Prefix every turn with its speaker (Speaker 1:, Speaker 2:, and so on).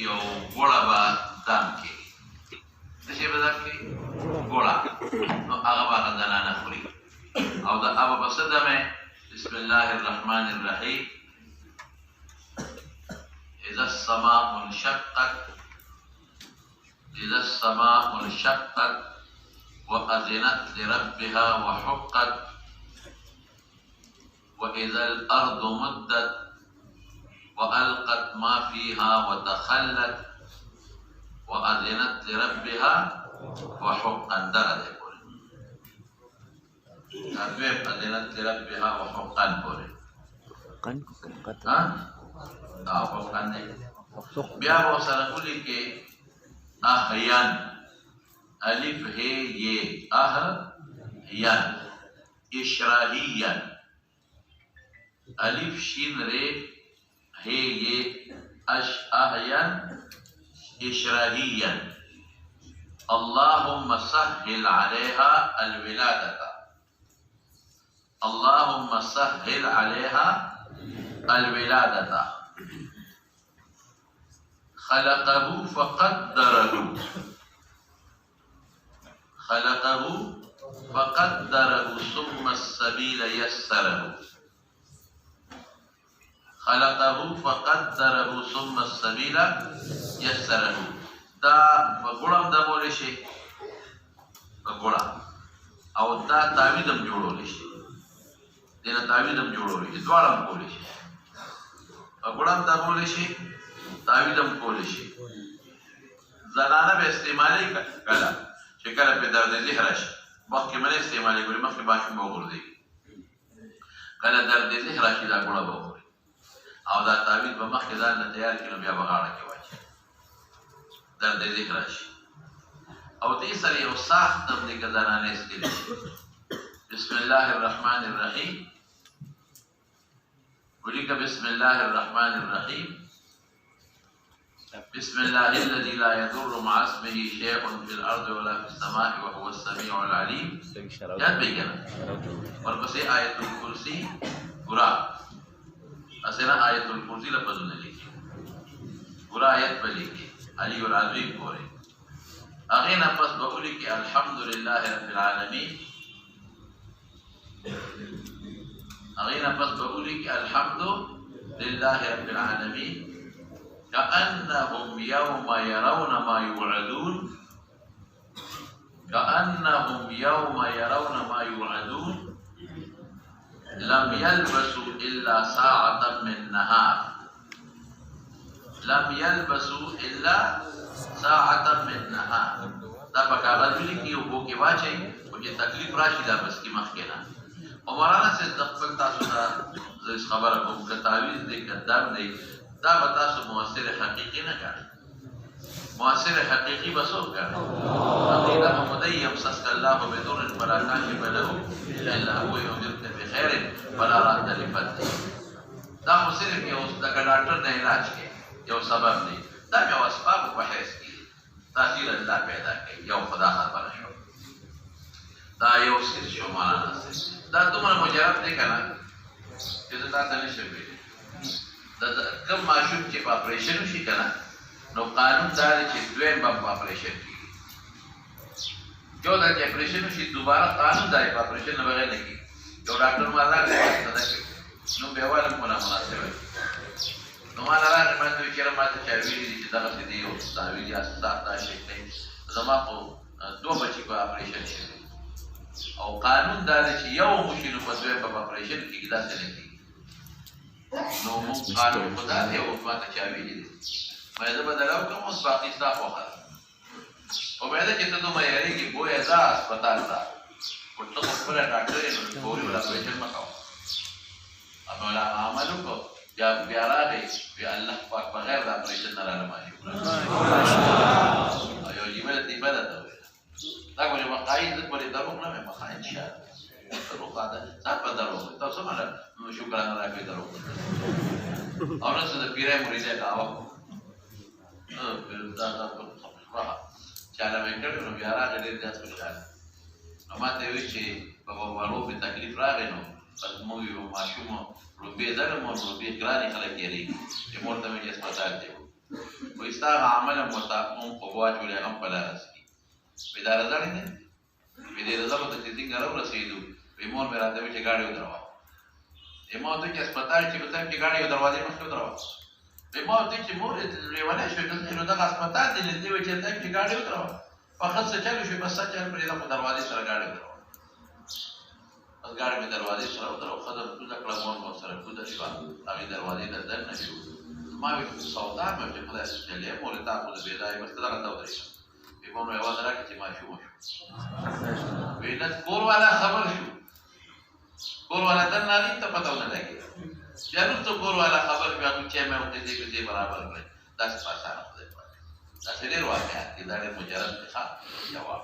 Speaker 1: You ګوړه به دم کې څه شی به دم کې ګوړه نو هغه به هغه زنانه خوري او د هغه به څه دمې بسم الله الرحمن الرحیم اذا السماء انشقت اذا السماء انشقت وأذنت لربها وحقت وإذا الأرض مدت وألقت ما فيها وتخلت وأذنت لربها وحقا درجة بولي أذنت لربها وحقا بولي ها؟ حقا بیا وسره کولی کې احیان الف ہے یہ احیان اشراحیان الف شین رے ہے یہ احیان اشراحیان اللهم سهل عليها الولادة اللهم سهل عليها الولادة خلقه فقدره خلقه فقدره ثم السبيل يسره خلقه فقدره ثم السبيل يسره دا بغړم د مولې شي بغړا او دا تعویذم جوړول شي دنه تعویذم جوړول شي دوړم کول شي بغړم د مولې شي تعویذم کول شي زنانه به استعمالي کړه چې کله په درد ذهن راشي مخکې منه استعمالي کوي مخکې باشم وګورځي کله درد ذهن راشي دا ګوړه وګوري او دا تعویذ به مخکې ځان نه تیار کړي بیا بغاړه کې واچي درد ذهن راشي او دې سره یو سخت دم دې کزانانه استعمالي بسم الله الرحمن الرحیم ولك بسم الله الرحمن الرحیم بسم الله الذي لا يضر مع اسمه شيء في الارض ولا في السماء وهو السميع العليم یاد بگینا ورپسې آیت الکرسی پورا اسنه آیت الکرسی لفظونه لیکي پورا آیت په لیکي علی العظیم پورې هغه نه پس بقولي کې الحمد لله رب العالمين هغه نه پس بقولي کې الحمد لله رب العالمين كأنهم يوم يرون ما يوعدون كأنهم يوم يرون ما يوعدون لم يلبسوا إلا ساعة من نهار لم يلبسوا إلا ساعة من نهار دا پکاغذ لیکي او بو کې واچي او چې تکلیف راشي دا بس کې مخ کې نه عمرانا سے خپل تاسو ته خبره کوم که تعویذ دې کدام دی دا به تاسو مؤثر حقیقي نه کړئ مؤثر حقیقي به څوک کړئ عقیده محمدي يمسسك الله بدور فلا كاشف له الا هو يمرك بخير ولا راد لفضله دا مو صرف یو د ډاکټر نه علاج کې یو سبب دی دا یو اسباب په حیث کې تاثیر الله پیدا کوي یو خدا خبره شو دا یو څه شو معنا دا دومره مجرد دی کنه چې دا څه نشي ویلي دا کوم ماشوم چې په اپریشن شي کنه نو قانون دا دی چې دویم په اپریشن کیږي جو دا چې اپریشن شي دوباره قانون دا په اپریشن نه بغیر نه کیږي یو ډاکټر مالا کوي نو به والا کومه مناسبه نو مالا راځي باندې چې راځي چې ویلي چې دا څه دی او تعویذ یا ساته شي زما په دوه بچي په اپریشن شي او قانون دا دی چې یو مشکل په دویم په اپریشن کې دا څه نه کیږي نو موږ قانون خدا دی او ما ته چا ویلي دي مې زه بدلاو کوم اوس باقي تاسو خو او مې دا چې ته نو مې یاري کې بوې ځا هسپتال ته ورته خپل ډاکټر یې نو پوری ولا پېژن مکاو اما لا عملو کو بیا راغی بیا الله پاک بغیر د اپریشن نه راغلی ایو لیمه دې بده دا کومه مقاید د پرې دروغ نه مې مقاید شه دروغ ده ځکه په دروغ تاسو مله شکرانه راکړئ دروغ او نو څه د پیره مریده کاوه دا په خبره چاله مې کړو نو بیا راغلی دې تاسو خوشاله نو ماته وی چې په وړو په تکلیف راغی نو پس مو یو ماشوم روپې درمو روپې ګرانې خلک یې چې مور ته مې هسپتال دی وایي ستا هغه عمل هم ورته مونږ په واچولې هغه هم په لاره ځي وایي دا رضا دی وایي دې رضا به ته چې څنګه راورسېدو وایي مور مې راته وایي چې ګاډي ودروه وایي ما ورته وایي چې اسپتال چې به ځم چې ګاډي یې دروازې مخکې ودروه وایي ما ورته وایي چې مور لیونی شوې دلته نو دغه اسپتال دی نږدې وایي چې ځم چې ګاډي ودروه په ښه څه چل وشوې بس څه چل پرېږده خو دروازې سره ګاډي ودروه بس ګاډي مې دروازې سره ودروه ښځه کوزه کړه مور مې ورسره کوزه شوه هغې دروازې ته دننه شو ما وایي سودا مې چې خدای سجلې مورې تا خو د بې ځایه بس ته دغه ته ودرېږه وایي مور مې اواز راکړه چې ماشومه شو وایي نه کور والا خبر شو کور والا دننه هغې ته پته ونه لګېده بیا وروسته کور والا خبر شو هغوی چای مې ورته دې په دې برابر کړی داسې په اسانه خدای پاک داسې ډېر واقعات دي دا ډېر مجرد دی ښه جواب